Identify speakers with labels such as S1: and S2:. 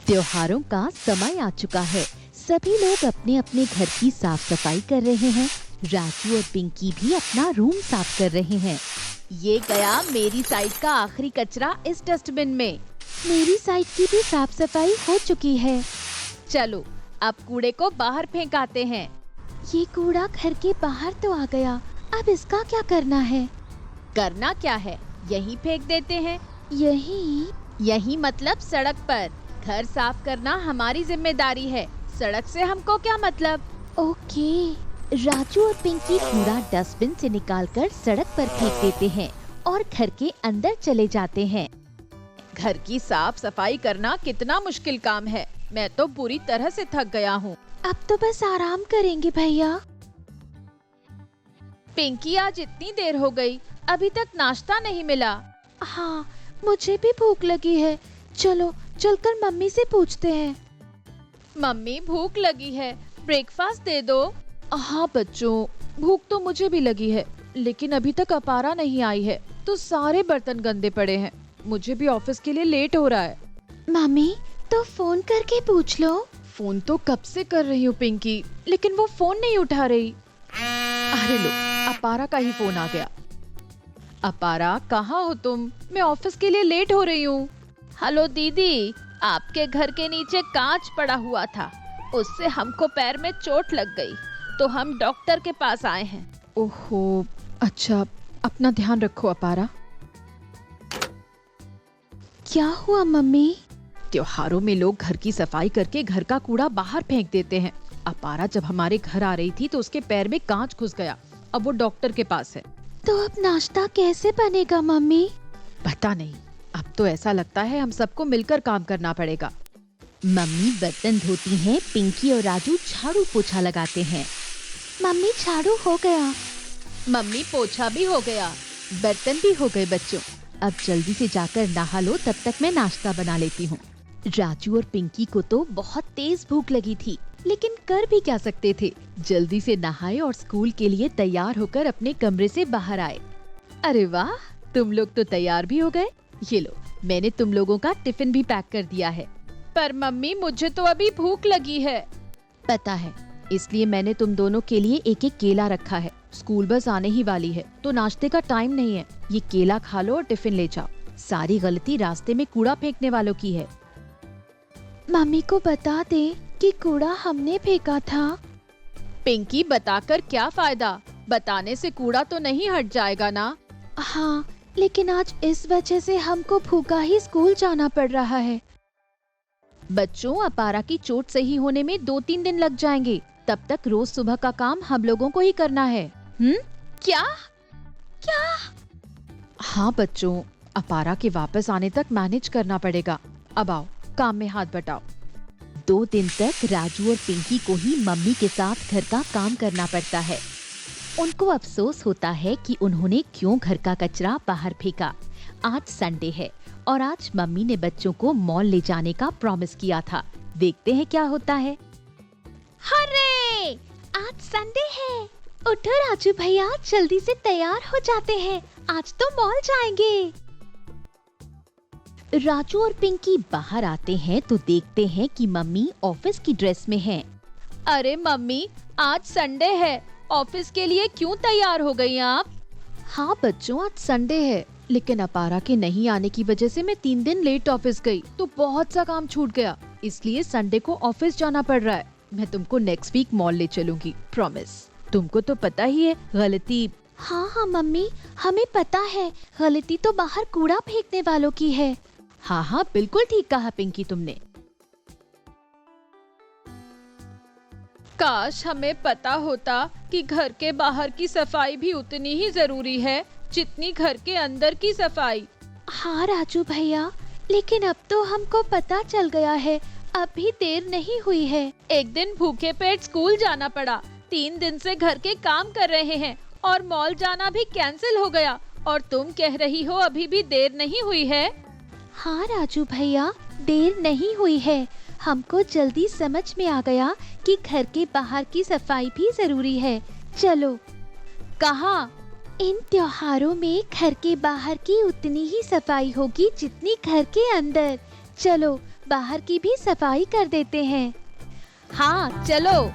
S1: त्योहारों का समय आ चुका है। सभी लोग अपने अपने घर की साफ सफाई कर रहे हैं। राजू और पिंकी भी अपना रूम साफ कर रहे हैं। ये गया मेरी साइड का आखिरी कचरा इस डस्टबिन में। मेरी साइड की भी साफ सफाई हो चुकी है। चलो अब कूड़े को बाहर फेंक आते हैं। ये कूड़ा घर के बाहर तो आ गया, अब इसका क्या करना है? करना क्या है, यहीं फेंक देते हैं। यही मतलब सड़क पर। घर साफ करना हमारी जिम्मेदारी है, सड़क से हमको क्या मतलब। ओके। राजू और पिंकी कूड़ा डस्टबिन से निकालकर सड़क पर फेंक देते हैं और घर के अंदर चले जाते हैं। घर की साफ सफाई करना कितना मुश्किल काम है, मैं तो पूरी तरह से थक गया हूँ। अब तो बस आराम करेंगे भैया। पिंकी आज इतनी देर हो गई, अभी तक नाश्ता नहीं मिला। हाँ, मुझे भी भूख लगी है। चलो चलकर मम्मी से पूछते हैं। मम्मी भूख लगी है, ब्रेकफास्ट दे दो। हाँ बच्चों, भूख तो मुझे भी लगी है, लेकिन अभी तक अपारा नहीं आई है तो सारे बर्तन गंदे पड़े हैं। मुझे भी ऑफिस के लिए लेट हो रहा है। मम्मी तो फोन करके पूछ लो। फोन तो कब से कर रही हूँ पिंकी, लेकिन वो फोन नहीं उठा रही। अरे लो, अपारा का ही फोन आ गया। अपारा कहाँ हो तुम? मैं ऑफिस के लिए लेट हो रही हूँ। हेलो दीदी, आपके घर के नीचे कांच पड़ा हुआ था, उससे हमको पैर में चोट लग गई तो हम डॉक्टर के पास आए हैं। ओहो अच्छा, अपना ध्यान रखो अपारा। क्या हुआ मम्मी? त्योहारों में लोग घर की सफाई करके घर का कूड़ा बाहर फेंक देते हैं। अपारा जब हमारे घर आ रही थी तो उसके पैर में कांच घुस गया, अब वो डॉक्टर के पास है। तो अब नाश्ता कैसे बनेगा मम्मी? पता नहीं, अब तो ऐसा लगता है हम सबको मिलकर काम करना पड़ेगा। मम्मी बर्तन धोती हैं, पिंकी और राजू झाड़ू पोछा लगाते हैं। मम्मी झाड़ू हो गया। मम्मी पोछा भी हो गया, बर्तन भी हो गए बच्चों। अब जल्दी से जाकर नहा लो, तब तक मैं नाश्ता बना लेती हूँ। राजू और पिंकी को तो बहुत तेज भूख लगी थी, लेकिन कर भी क्या सकते थे। जल्दी से नहाए और स्कूल के लिए तैयार होकर अपने कमरे से बाहर आए। अरे वाह, तुम लोग तो तैयार भी हो गए। ये लो, मैंने तुम लोगों का टिफिन भी पैक कर दिया है। पर मम्मी मुझे तो अभी भूख लगी है। पता है, इसलिए मैंने तुम दोनों के लिए एक एक केला रखा है। स्कूल बस आने ही वाली है तो नाश्ते का टाइम नहीं है। ये केला खा लो और टिफिन ले जाओ। सारी गलती रास्ते में कूड़ा फेंकने वालों की है। मम्मी को बता दे कि कूड़ा हमने फेंका था। पिंकी बताकर क्या फायदा, बताने से कूड़ा तो नहीं हट जाएगा ना। हाँ, लेकिन आज इस वजह से हमको भूखा ही स्कूल जाना पड़ रहा है। बच्चों, अपारा की चोट सही होने में 2-3 दिन लग जाएंगे, तब तक रोज सुबह का काम हम लोगों को ही करना है। क्या? हाँ बच्चों, अपारा के वापस आने तक मैनेज करना पड़ेगा। अब आओ, काम में हाथ बटाओ। 2 दिन तक राजू और पिंकी को ही मम्मी के साथ घर का काम करना पड़ता है। उनको अफसोस होता है कि उन्होंने क्यों घर का कचरा बाहर फेंका। आज संडे है और आज मम्मी ने बच्चों को मॉल ले जाने का प्रॉमिस किया था। देखते हैं क्या होता है। हरे! आज संडे है। उठो राजू भैया, जल्दी से तैयार हो जाते हैं, आज तो मॉल जाएंगे। राजू और पिंकी बाहर आते हैं तो देखते हैं कि मम्मी ऑफिस की ड्रेस में हैं। अरे मम्मी, आज संडे है, ऑफिस के लिए क्यों तैयार हो गई आप? हाँ बच्चों, आज संडे है, लेकिन अपारा के नहीं आने की वजह से मैं 3 दिन लेट ऑफिस गई तो बहुत सा काम छूट गया, इसलिए संडे को ऑफिस जाना पड़ रहा है। मैं तुमको नेक्स्ट वीक मॉल ले चलूंगी, प्रॉमिस। तुमको तो पता ही है गलती। हाँ मम्मी, हमें पता है, गलती तो बाहर कूड़ा फेंकने वालों की है। हाँ, बिल्कुल ठीक कहा पिंकी तुमने। काश हमें पता होता कि घर के बाहर की सफाई भी उतनी ही जरूरी है जितनी घर के अंदर की सफाई। हाँ राजू भैया, लेकिन अब तो हमको पता चल गया है, अब भी देर नहीं हुई है। एक दिन भूखे पेट स्कूल जाना पड़ा, 3 दिन से घर के काम कर रहे हैं और मॉल जाना भी कैंसिल हो गया, और तुम कह रही हो अभी भी देर नहीं हुई है। हाँ राजू भैया, देर नहीं हुई है। हमको जल्दी समझ में आ गया कि घर के बाहर की सफाई भी जरूरी है। चलो। कहाँ? इन त्योहारों में घर के बाहर की उतनी ही सफाई होगी जितनी घर के अंदर। चलो
S2: बाहर की भी सफाई कर देते हैं।
S1: हाँ चलो।